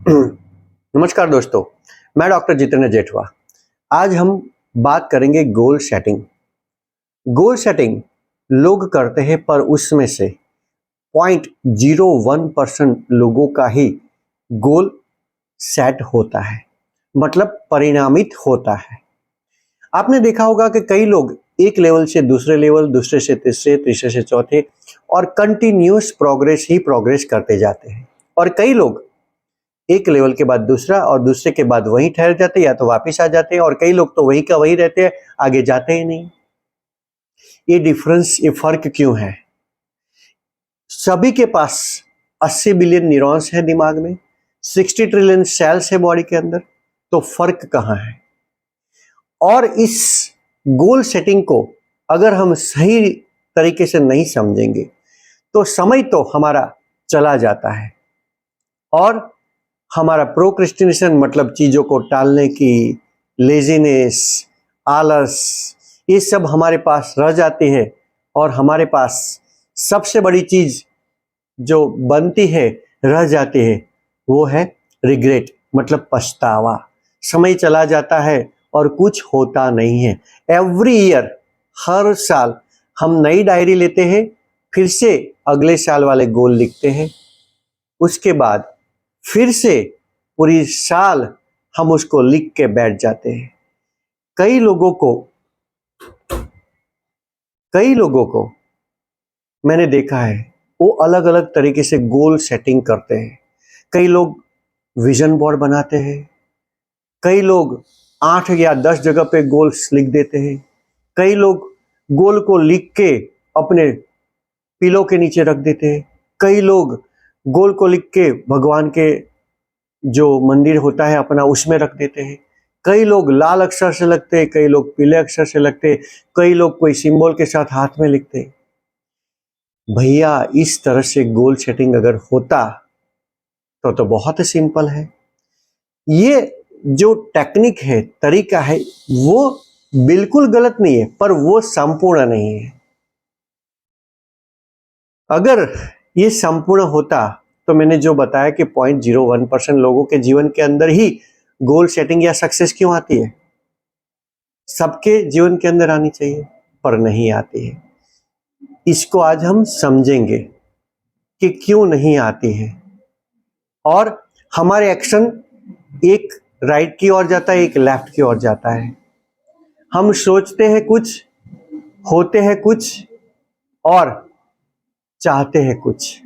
नमस्कार दोस्तों, मैं डॉक्टर जितेंद्र जेठवा। आज हम बात करेंगे गोल सेटिंग। गोल सेटिंग लोग करते हैं, पर उसमें से 0.01% लोगों का ही गोल सेट होता है, मतलब परिणामित होता है। आपने देखा होगा कि कई लोग एक लेवल से दूसरे लेवल, दूसरे से तीसरे, तीसरे से चौथे और कंटिन्यूस प्रोग्रेस करते जाते हैं। और कई लोग एक लेवल के बाद दूसरा और दूसरे के बाद वहीं ठहर जाते हैं या तो वापस आ जाते हैं, और कई लोग तो वहीं का वहीं रहते हैं, आगे जाते ही नहीं। ये फर्क क्यों है? सभी के पास 80 बिलियन न्यूरॉन्स है दिमाग में, 60 ट्रिलियन सेल्स है बॉडी के अंदर, तो फर्क कहाँ है? और इस गोल सेटिंग को अगर हम सही तरीके से नहीं समझेंगे तो समय तो हमारा चला जाता है, और हमारा प्रोक्रेस्टिनेशन मतलब चीज़ों को टालने की लेजीनेस, आलस, ये सब हमारे पास रह जाती है। और हमारे पास सबसे बड़ी चीज़ जो बनती है, रह जाती है, वो है रिग्रेट, मतलब पछतावा। समय चला जाता है और कुछ होता नहीं है। एवरी ईयर, हर साल हम नई डायरी लेते हैं, फिर से अगले साल वाले गोल लिखते हैं, उसके बाद फिर से पूरी साल हम उसको लिख के बैठ जाते हैं। कई लोगों को मैंने देखा है, वो अलग अलग तरीके से गोल सेटिंग करते हैं। कई लोग विजन बोर्ड बनाते हैं, कई लोग 8 या 10 जगह पे गोल्स लिख देते हैं, कई लोग गोल को लिख के अपने पिलो के नीचे रख देते हैं, कई लोग गोल को लिख के भगवान के जो मंदिर होता है अपना, उसमें रख देते हैं। कई लोग लाल अक्षर से लिखते हैं, कई लोग पीले अक्षर से लिखते हैं, कई लोग कोई सिंबल के साथ हाथ में लिखते हैं। भैया, इस तरह से गोल सेटिंग अगर होता तो बहुत ही सिंपल है। ये जो टेक्निक है, तरीका है, वो बिल्कुल गलत नहीं है, पर वो संपूर्ण नहीं है। अगर ये संपूर्ण होता तो मैंने जो बताया कि 0.01% लोगों के जीवन के अंदर ही गोल सेटिंग या सक्सेस क्यों आती है। सबके जीवन के अंदर आनी चाहिए, पर नहीं आती है। इसको आज हम समझेंगे कि क्यों नहीं आती है। और हमारे एक्शन एक राइट की ओर जाता है, एक लेफ्ट की ओर जाता है। हम सोचते हैं कुछ, होते हैं कुछ, और चाहते हैं कुछ।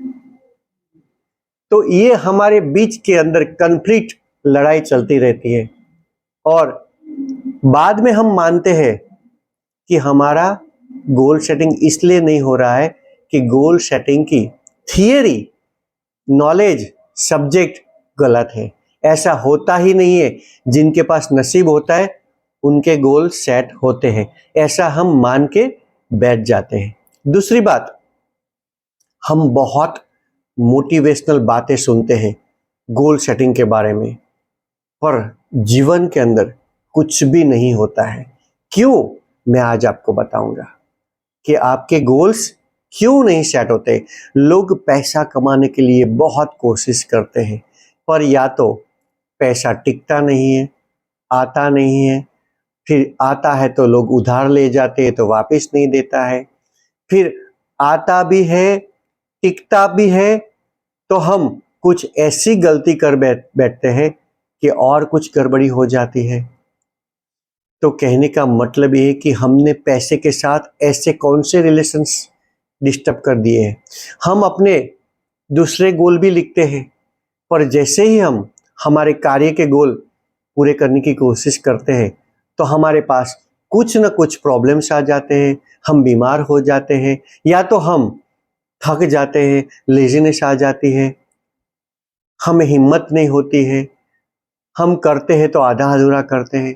तो ये हमारे बीच के अंदर कॉन्फ्लिक्ट, लड़ाई चलती रहती है। और बाद में हम मानते हैं कि हमारा गोल सेटिंग इसलिए नहीं हो रहा है कि गोल सेटिंग की थियरी, नॉलेज, सब्जेक्ट गलत है। ऐसा होता ही नहीं है। जिनके पास नसीब होता है उनके गोल सेट होते हैं, ऐसा हम मान के बैठ जाते हैं। दूसरी बात, हम बहुत मोटिवेशनल बातें सुनते हैं गोल सेटिंग के बारे में, पर जीवन के अंदर कुछ भी नहीं होता है। क्यों? मैं आज आपको बताऊंगा कि आपके गोल्स क्यों नहीं सेट होते। लोग पैसा कमाने के लिए बहुत कोशिश करते हैं, पर या तो पैसा टिकता नहीं है, आता नहीं है, फिर आता है तो लोग उधार ले जाते हैं तो वापस नहीं देता है, फिर आता भी है, टिकता भी है, तो हम कुछ ऐसी गलती कर बैठते हैं कि और कुछ गड़बड़ी हो जाती है। तो कहने का मतलब ये है कि हमने पैसे के साथ ऐसे कौन से रिलेशंस डिस्टर्ब कर दिए हैं। हम अपने दूसरे गोल भी लिखते हैं, पर जैसे ही हम हमारे कार्य के गोल पूरे करने की कोशिश करते हैं तो हमारे पास कुछ न कुछ प्रॉब्लम्स आ जाते हैं, हम बीमार हो जाते हैं, या तो हम थक जाते हैं, लेजीनेस आ जाती है, हमें हिम्मत नहीं होती है, हम करते हैं तो आधा अधूरा करते हैं।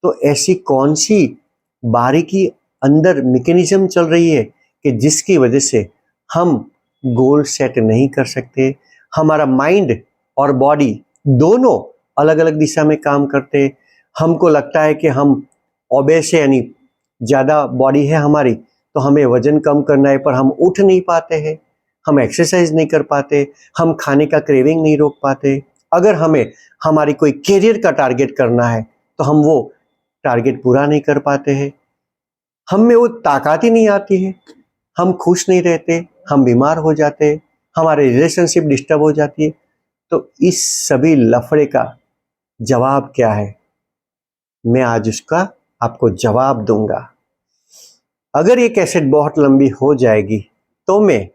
तो ऐसी कौन सी बारीकी अंदर मैकेनिज्म चल रही है कि जिसकी वजह से हम गोल सेट नहीं कर सकते। हमारा माइंड और बॉडी दोनों अलग अलग दिशा में काम करते हैं। हमको लगता है कि हम ओबेस है, यानी ज़्यादा बॉडी है हमारी, तो हमें वजन कम करना है, पर हम उठ नहीं पाते हैं, हम एक्सरसाइज नहीं कर पाते, हम खाने का क्रेविंग नहीं रोक पाते। अगर हमें हमारी कोई करियर का टारगेट करना है तो हम वो टारगेट पूरा नहीं कर पाते हैं, हम में वो ताकत ही नहीं आती है, हम खुश नहीं रहते, हम बीमार हो जाते हैं, हमारे रिलेशनशिप डिस्टर्ब हो जाती है। तो इस सभी लफड़े का जवाब क्या है, मैं आज उसका आपको जवाब दूंगा। अगर ये कैसेट बहुत लंबी हो जाएगी तो मैं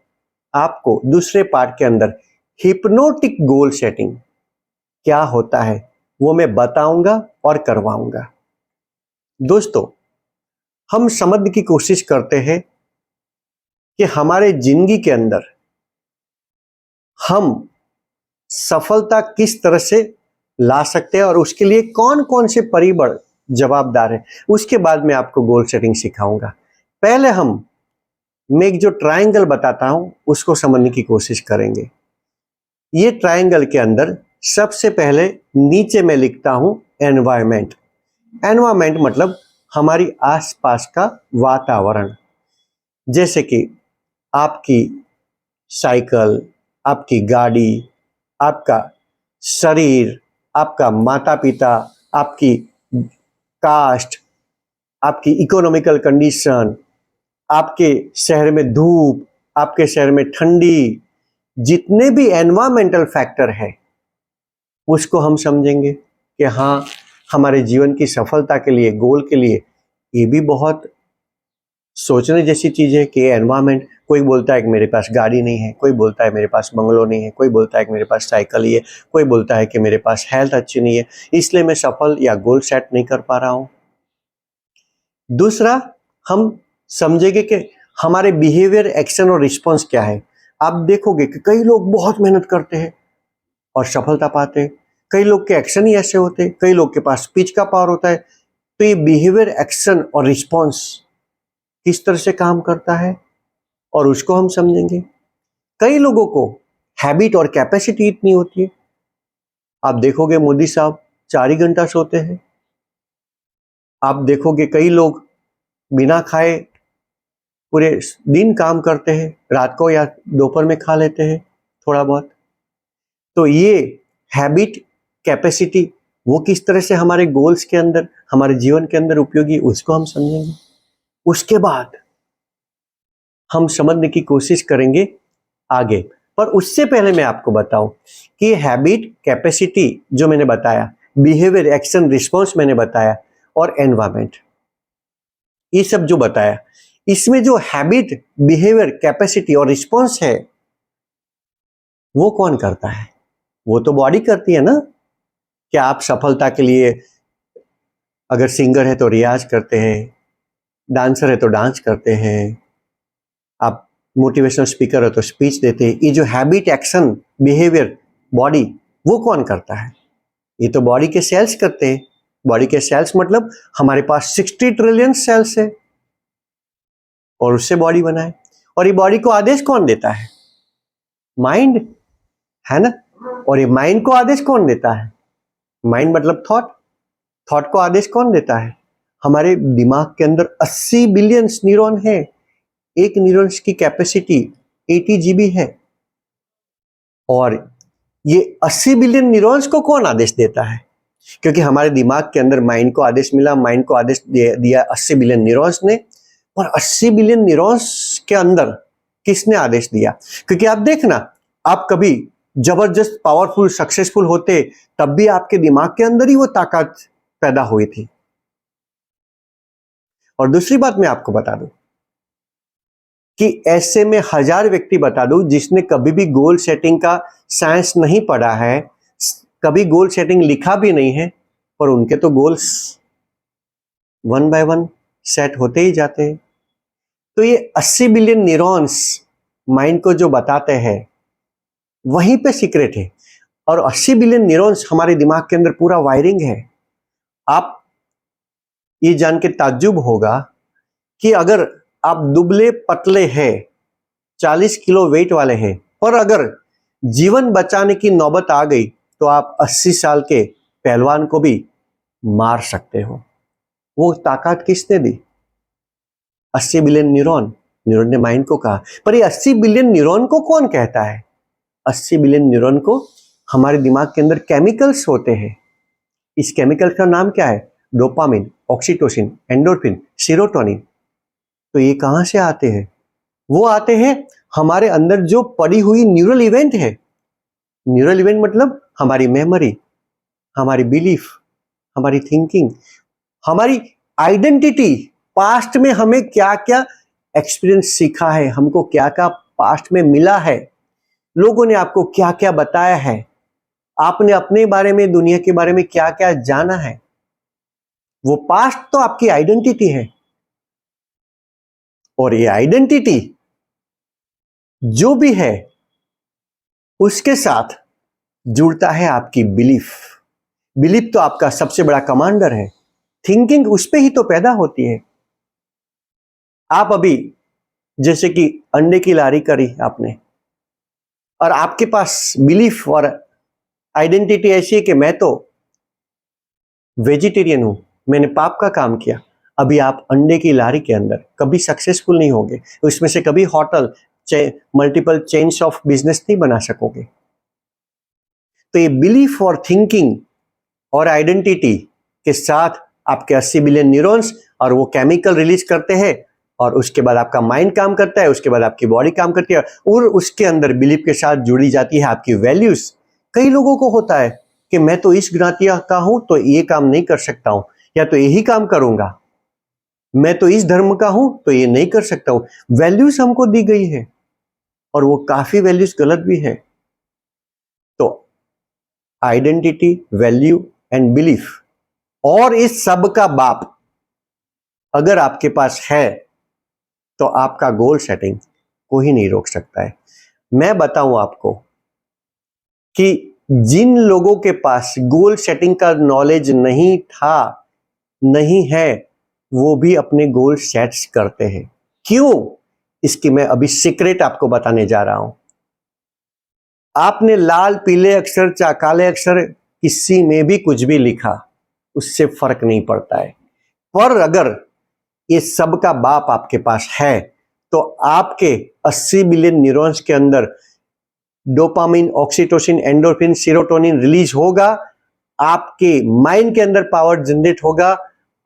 आपको दूसरे पार्ट के अंदर हिप्नोटिक गोल सेटिंग क्या होता है वो मैं बताऊंगा और करवाऊंगा। दोस्तों, हम समझने की कोशिश करते हैं कि हमारे जिंदगी के अंदर हम सफलता किस तरह से ला सकते हैं और उसके लिए कौन कौन से परिबल जवाबदार है। उसके बाद मैं आपको गोल सेटिंग सिखाऊंगा। पहले मैं एक जो ट्रायंगल बताता हूं उसको समझने की कोशिश करेंगे। ये ट्रायंगल के अंदर सबसे पहले नीचे मैं लिखता हूं एनवायरमेंट। एनवायरमेंट मतलब हमारी आसपास का वातावरण, जैसे कि आपकी साइकिल, आपकी गाड़ी, आपका शरीर, आपका माता पिता, आपकी कास्ट, आपकी इकोनॉमिकल कंडीशन, आपके शहर में धूप, आपके शहर में ठंडी, जितने भी एनवायरमेंटल फैक्टर है उसको हम समझेंगे कि हाँ, हमारे जीवन की सफलता के लिए, गोल के लिए ये भी बहुत सोचने जैसी चीज है कि एनवायरमेंट। कोई बोलता है कि मेरे पास गाड़ी नहीं है, कोई बोलता है मेरे पास बंगलो नहीं है, कोई बोलता है कि मेरे पास साइकिल ही है, कोई बोलता है कि मेरे पास हेल्थ अच्छी नहीं है, इसलिए मैं सफल या गोल सेट नहीं कर पा रहा हूं। दूसरा, हम समझेंगे कि हमारे बिहेवियर, एक्शन और रिस्पॉन्स क्या है। आप देखोगे कि कई लोग बहुत मेहनत करते हैं और सफलता पाते हैं, कई लोग के एक्शन ही ऐसे होते हैं, कई लोग के पास स्पीच का पावर होता है। तो ये बिहेवियर, एक्शन और रिस्पॉन्स किस तरह से काम करता है और उसको हम समझेंगे। कई लोगों को हैबिट और कैपेसिटी इतनी होती है, आप देखोगे मोदी साहब 4 ही घंटा सोते हैं। आप देखोगे कई लोग बिना खाए पूरे दिन काम करते हैं, रात को या दोपहर में खा लेते हैं थोड़ा बहुत। तो ये हैबिट, कैपेसिटी वो किस तरह से हमारे गोल्स के अंदर, हमारे जीवन के अंदर उपयोगी, उसको हम समझेंगे। उसके बाद हम समझने की कोशिश करेंगे आगे। पर उससे पहले मैं आपको बताऊं कि हैबिट, कैपेसिटी जो मैंने बताया, बिहेवियर, एक्शन, रिस्पॉन्स मैंने बताया, और एनवायरमेंट, ये सब जो बताया, इसमें जो हैबिट, बिहेवियर, कैपेसिटी और रिस्पॉन्स है वो कौन करता है? वो तो बॉडी करती है ना। क्या आप सफलता के लिए, अगर सिंगर है तो रियाज करते हैं, डांसर है तो डांस करते हैं, आप मोटिवेशनल स्पीकर है तो स्पीच देते हैं। ये जो हैबिट, एक्शन, बिहेवियर, बॉडी, वो कौन करता है? ये तो बॉडी के सेल्स करते हैं। बॉडी के सेल्स मतलब हमारे पास 60 ट्रिलियन सेल्स है और उससे बॉडी बना है। और ये बॉडी को आदेश कौन देता है? माइंड, है ना। और ये माइंड को आदेश कौन देता है? माइंड मतलब थॉट। थॉट को आदेश कौन देता है? हमारे दिमाग के अंदर 80 बिलियन न्यूरॉन है। एक न्यूरॉन्स की कैपेसिटी 80 GB है। और ये 80 बिलियन न्यूरॉन्स को कौन आदेश देता है? क्योंकि हमारे दिमाग के अंदर माइंड को आदेश मिला, माइंड को आदेश दिया 80 बिलियन न्यूरॉन्स ने। और 80 बिलियन न्यूरॉन्स के अंदर किसने आदेश दिया? क्योंकि आप देखना, आप कभी जबरदस्त पावरफुल सक्सेसफुल होते तब भी आपके दिमाग के अंदर ही वो ताकत पैदा हुई थी। और दूसरी बात मैं आपको बता दूं कि ऐसे में 1000 व्यक्ति बता दूं जिसने कभी भी गोल सेटिंग का साइंस नहीं पढ़ा है, कभी गोल सेटिंग लिखा भी नहीं है, पर उनके तो गोल्स 1 बाय 1 सेट होते ही जाते हैं। तो ये 80 बिलियन न्यूरॉन्स माइंड को जो बताते हैं वहीं पे सीक्रेट है। और 80 बिलियन न्यूरॉन्स हमारे दिमाग के अंदर पूरा वायरिंग है। आप ये जान के ताज्जुब होगा कि अगर आप दुबले पतले हैं, 40 किलो वेट वाले हैं, पर अगर जीवन बचाने की नौबत आ गई तो आप 80 साल के पहलवान को भी मार सकते हो। वो ताकत किसने दी? 80 बिलियन न्यूरॉन। न्यूरॉन ने माइंड को कहा। पर ये 80 बिलियन न्यूरॉन को कौन कहता है? 80 बिलियन न्यूरॉन को हमारे दिमाग के अंदर केमिकल्स होते हैं। इस केमिकल का नाम क्या है? Dopamine, oxytocin, endorphin, serotonin. तो ये कहाँ से आते हैं? वो आते हैं हमारे अंदर जो पड़ी हुई न्यूरल इवेंट है। न्यूरल इवेंट मतलब हमारी मेमोरी, हमारी बिलीफ, हमारी थिंकिंग, हमारी आइडेंटिटी। पास्ट में हमें क्या क्या एक्सपीरियंस सीखा है, हमको क्या क्या पास्ट में मिला है, लोगों ने आपको क्या क्या बताया है, आपने अपने बारे में, दुनिया के बारे में क्या क्या जाना है, वो पास्ट तो आपकी आइडेंटिटी है। और ये आइडेंटिटी जो भी है उसके साथ जुड़ता है आपकी बिलीफ। बिलीफ तो आपका सबसे बड़ा कमांडर है। थिंकिंग उस पे ही तो पैदा होती है। आप अभी जैसे कि अंडे की लारी करी आपने, और आपके पास बिलीफ और आइडेंटिटी ऐसी है कि मैं तो वेजिटेरियन हूं, मैंने पाप का काम किया। अभी आप अंडे की लारी के अंदर कभी सक्सेसफुल नहीं होगे, उसमें से कभी hotel, multiple chains of business नहीं बना सकोगे। तो ये बिलीफ और थिंकिंग और आइडेंटिटी के साथ आपके 80 बिलियन न्यूरॉन्स, और वो केमिकल रिलीज करते हैं, और उसके बाद आपका माइंड काम करता है, उसके बाद आपकी बॉडी काम करती है, और उसके अंदर बिलीफ के साथ जुड़ी जाती है आपकी वैल्यूज। कई लोगों को होता है कि मैं तो इस ज्ञातिया का हूं तो ये काम नहीं कर सकता हूं, या तो यही काम करूंगा। मैं तो इस धर्म का हूं तो ये नहीं कर सकता हूं। वैल्यूज हमको दी गई है, और वो काफी वैल्यूज गलत भी है। तो आइडेंटिटी, वैल्यू एंड बिलीफ, और इस सब का बाप अगर आपके पास है तो आपका गोल सेटिंग कोई नहीं रोक सकता है। मैं बताऊं आपको कि जिन लोगों के पास गोल सेटिंग का नॉलेज नहीं था, नहीं है, वो भी अपने गोल सेट्स करते हैं। क्यों? इसकी मैं अभी सीक्रेट आपको बताने जा रहा हूं। आपने लाल पीले अक्षर या काले अक्षर किसी में भी कुछ भी लिखा, उससे फर्क नहीं पड़ता है। पर अगर ये सब का बाप आपके पास है तो आपके 80 बिलियन न्यूरॉन्स के अंदर dopamine, oxytocin, endorphin, serotonin release होगा, आपके माइंड के अंदर पावर जनरेट होगा,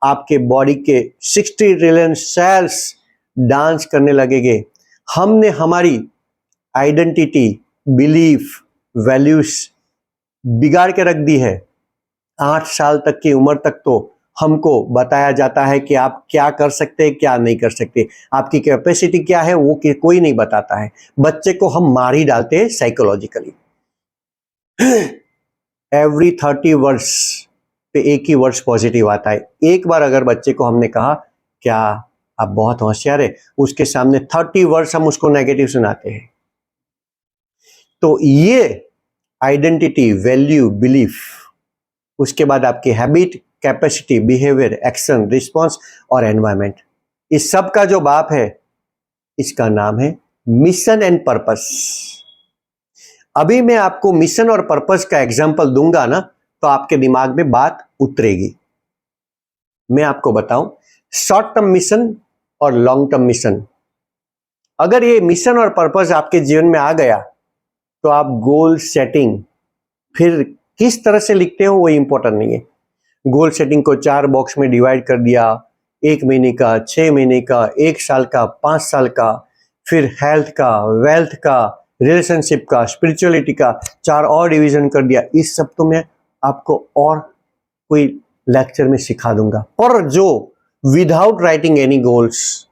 आपके बॉडी के 60 ट्रिलियन सेल्स डांस करने लगेंगे। हमने हमारी आइडेंटिटी, बिलीफ, वैल्यूज बिगाड़ के रख दी है। 8 साल तक की उम्र तक तो हमको बताया जाता है कि आप क्या कर सकते हैं, क्या नहीं कर सकते, आपकी कैपेसिटी क्या है, वो कोई नहीं बताता है। बच्चे को हम मार ही डालते हैं साइकोलॉजिकली। एवरी 30 वर्ड्स पे एक ही वर्ड्स पॉजिटिव आता है। एक बार अगर बच्चे को हमने कहा क्या आप बहुत होशियार है, उसके सामने 30 वर्ड्स हम उसको नेगेटिव सुनाते हैं। तो ये आइडेंटिटी, वैल्यू, बिलीफ, उसके बाद आपकी habit, capacity, behaviour, action, response और एनवायरमेंट, इस सब का जो बाप है इसका नाम है मिशन एंड पर्पस। अभी मैं आपको मिशन और पर्पस का एग्जांपल दूंगा ना, तो आपके दिमाग में बात उतरेगी। मैं आपको बताऊं, शॉर्ट टर्म मिशन और लॉन्ग टर्म मिशन। अगर ये मिशन और पर्पस आपके जीवन में आ गया तो आप गोल सेटिंग फिर किस तरह से लिखते हो वो इंपॉर्टेंट नहीं है। गोल सेटिंग को 4 बॉक्स में डिवाइड कर दिया, 1 महीने का, 6 महीने का, 1 साल का, 5 साल का, फिर हेल्थ का, वेल्थ का, रिलेशनशिप का, स्पिरिचुअलिटी का 4 और डिवीजन कर दिया। इस सब तो मैं आपको और कोई लेक्चर में सिखा दूंगा। पर जो विदाउट राइटिंग एनी गोल्स,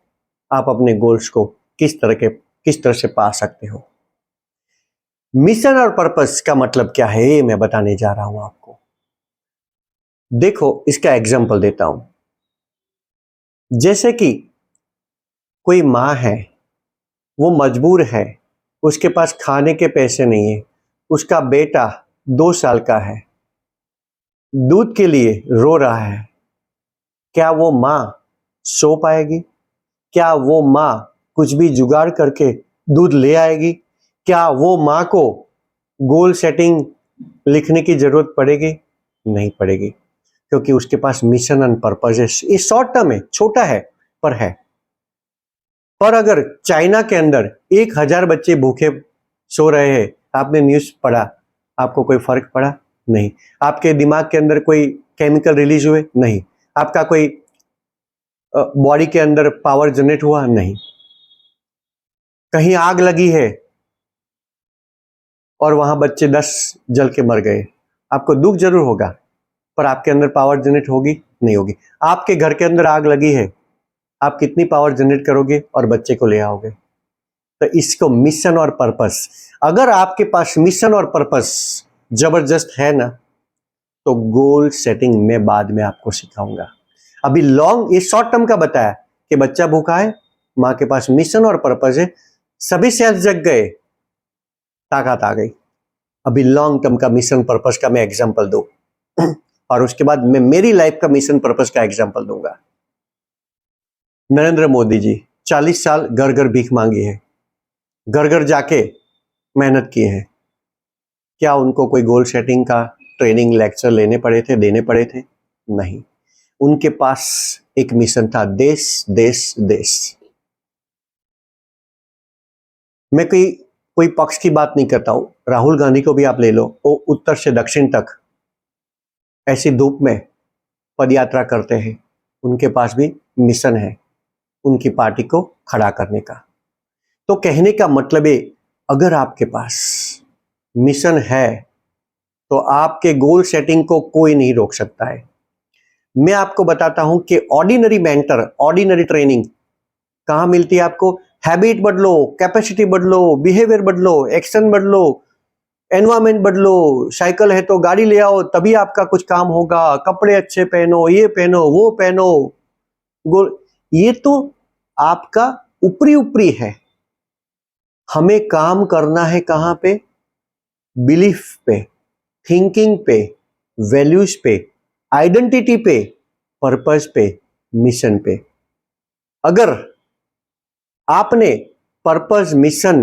आप अपने गोल्स को किस तरह से पा सकते हो। मिशन और पर्पस का मतलब क्या है ये मैं बताने जा रहा हूं आपको। देखो, इसका एग्जांपल देता हूं। जैसे कि कोई माँ है, वो मजबूर है, उसके पास खाने के पैसे नहीं है, उसका बेटा 2 साल का है, दूध के लिए रो रहा है। क्या वो माँ सो पाएगी? क्या वो माँ कुछ भी जुगाड़ करके दूध ले आएगी? क्या वो माँ को गोल सेटिंग लिखने की जरूरत पड़ेगी? नहीं पड़ेगी, क्योंकि उसके पास मिशन एंड पर्पस है। ये शॉर्ट टर्म है, छोटा है पर है। पर अगर चाइना के अंदर 1000 बच्चे भूखे सो रहे हैं, आपने न्यूज पढ़ा, आपको कोई फर्क पड़ा? नहीं। आपके दिमाग के अंदर कोई केमिकल रिलीज हुए? नहीं। आपका कोई बॉडी के अंदर पावर जनरेट हुआ? नहीं। कहीं आग लगी है और वहां बच्चे 10 जल के मर गए, आपको दुख जरूर होगा, पर आपके अंदर पावर जनरेट होगी? नहीं होगी। आपके घर के अंदर आग लगी है, आप कितनी पावर जनरेट करोगे और बच्चे को ले आओगे? तो इसको मिशन और पर्पस, अगर आपके पास मिशन और पर्पस जबरदस्त है ना, तो गोल सेटिंग में बाद में आपको सिखाऊंगा। अभी लॉन्ग, ये शॉर्ट टर्म का बताया कि बच्चा भूखा है, माँ के पास मिशन और पर्पस है, सभी सेल्स जग गए, ताकत आ गई। अभी लॉन्ग टर्म का मिशन पर्पस का मैं एग्जांपल दूं और उसके बाद मैं मेरी लाइफ का मिशन पर्पस का एग्जांपल दूंगा। नरेंद्र मोदी जी 40 साल घर घर भीख मांगी है, घर घर जाके मेहनत किए हैं। क्या उनको कोई गोल सेटिंग का ट्रेनिंग लेक्चर लेने पड़े थे, देने पड़े थे? नहीं। उनके पास एक मिशन था, देश देश देश। मैं कोई पक्ष की बात नहीं करता हूं, राहुल गांधी को भी आप ले लो, वो उत्तर से दक्षिण तक ऐसी धूप में पदयात्रा करते हैं, उनके पास भी मिशन है उनकी पार्टी को खड़ा करने का। तो कहने का मतलब है, अगर आपके पास मिशन है तो आपके गोल सेटिंग को कोई नहीं रोक सकता है। मैं आपको बताता हूं कि ऑर्डिनरी मेंटर, ऑर्डिनरी ट्रेनिंग कहां मिलती है आपको? हैबिट बदलो, कैपेसिटी बदलो, बिहेवियर बदलो, एक्शन बदलो, एनवायरमेंट बदलो, साइकिल है तो गाड़ी ले आओ तभी आपका कुछ काम होगा, कपड़े अच्छे पहनो, ये पहनो, वो पहनो। गोल, ये तो आपका ऊपरी ऊपरी है। हमें काम करना है कहां पे? बिलीफ पे, थिंकिंग पे, वैल्यूज पे, आइडेंटिटी पे, पर्पस पे, मिशन पे। अगर आपने पर्पस मिशन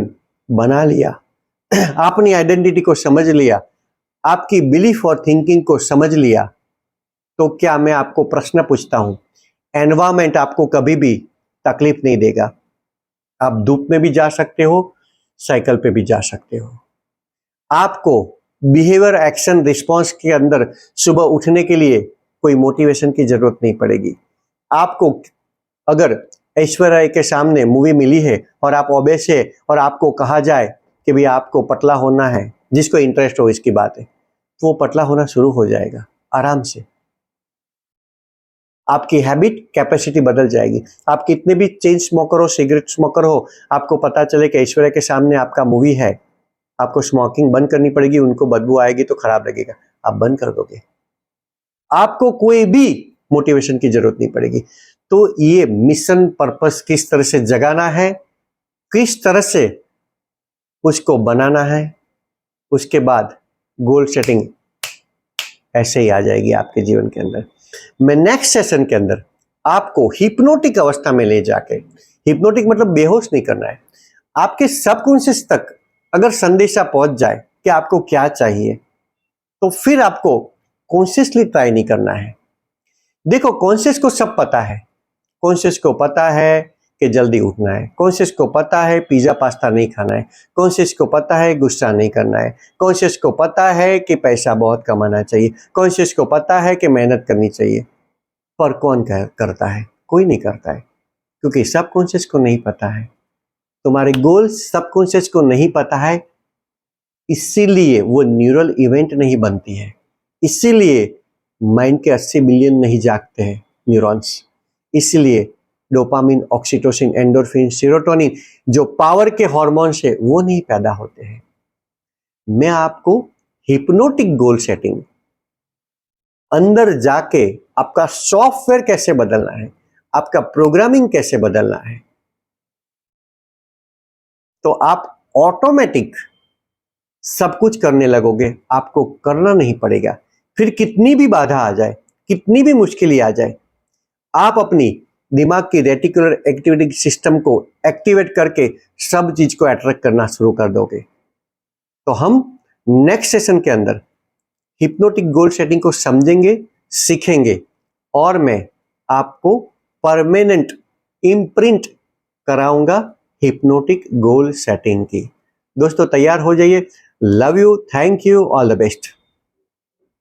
बना लिया, आपने आइडेंटिटी को समझ लिया, आपकी बिलीफ और थिंकिंग को समझ लिया, तो क्या मैं आपको प्रश्न पूछता हूं, एनवायरमेंट आपको कभी भी तकलीफ नहीं देगा। आप धूप में भी जा सकते हो, साइकिल पे भी जा सकते हो। आपको बिहेवियर एक्शन रिस्पॉन्स के अंदर सुबह उठने के लिए कोई मोटिवेशन की जरूरत नहीं पड़ेगी। आपको अगर ऐश्वर्या राय के सामने मूवी मिली है और आप ओबेस है और आपको कहा जाए कि भाई आपको पतला होना है, जिसको इंटरेस्ट हो इसकी बात है, तो वो पतला होना शुरू हो जाएगा आराम से। आपकी हैबिट कैपेसिटी बदल जाएगी। आप कितने भी चेन स्मोकर हो, सिगरेट स्मोकर हो, आपको पता चले कि ऐश्वर्या के सामने आपका मूवी है, आपको स्मोकिंग बंद करनी पड़ेगी, उनको बदबू आएगी तो खराब लगेगा, आप बंद कर दोगे। आपको कोई भी मोटिवेशन की जरूरत नहीं पड़ेगी। तो ये मिशन पर्पस किस तरह से जगाना है, किस तरह से उसको बनाना है, उसके बाद गोल सेटिंग ऐसे ही आ जाएगी आपके जीवन के अंदर। मैं नेक्स्ट सेशन के अंदर आपको हिप्नोटिक अवस्था में ले जाके, हिप्नोटिक मतलब बेहोश नहीं करना है, आपके सबकॉन्शियस तक अगर संदेशा पहुंच जाए कि आपको क्या चाहिए, तो फिर आपको कॉन्शियसली ट्राई नहीं करना है। देखो, कॉन्शियस को सब पता है, कॉन्शियस को पता है कि जल्दी उठना है, कॉन्शियस को पता है पिज्जा पास्ता नहीं खाना है, कॉन्शियस को पता है गुस्सा नहीं करना है, कॉन्शियस को पता है कि पैसा बहुत कमाना चाहिए, कॉन्शियस को पता है कि मेहनत करनी चाहिए। पर कौन करता है? कोई नहीं करता है, क्योंकि सबकॉन्शियस को नहीं पता है। तुम्हारे गोल्स सबकॉन्शियस को नहीं पता है, इसीलिए वो न्यूरल इवेंट नहीं बनती है, इसीलिए माइंड के 80 बिलियन नहीं जागते हैं न्यूरॉन्स, इसीलिए डोपामिन, ऑक्सीटोसिन, एंडोर्फिन, सेरोटोनिन जो पावर के हार्मोन्स है वो नहीं पैदा होते हैं। मैं आपको हिप्नोटिक गोल सेटिंग अंदर जाके आपका सॉफ्टवेयर कैसे बदलना है, आपका प्रोग्रामिंग कैसे बदलना है, तो आप ऑटोमेटिक सब कुछ करने लगोगे, आपको करना नहीं पड़ेगा। फिर कितनी भी बाधा आ जाए, कितनी भी मुश्किल आ जाए, आप अपनी दिमाग की रेटिकुलर एक्टिविटी सिस्टम को एक्टिवेट करके सब चीज को अट्रैक्ट करना शुरू कर दोगे। तो हम नेक्स्ट सेशन के अंदर हिप्नोटिक गोल सेटिंग को समझेंगे, सीखेंगे, और मैं आपको परमानेंट इम्प्रिंट कराऊंगा हिप्नोटिक गोल सेटिंग की। दोस्तों तैयार हो जाइए, love you, thank you, all the best.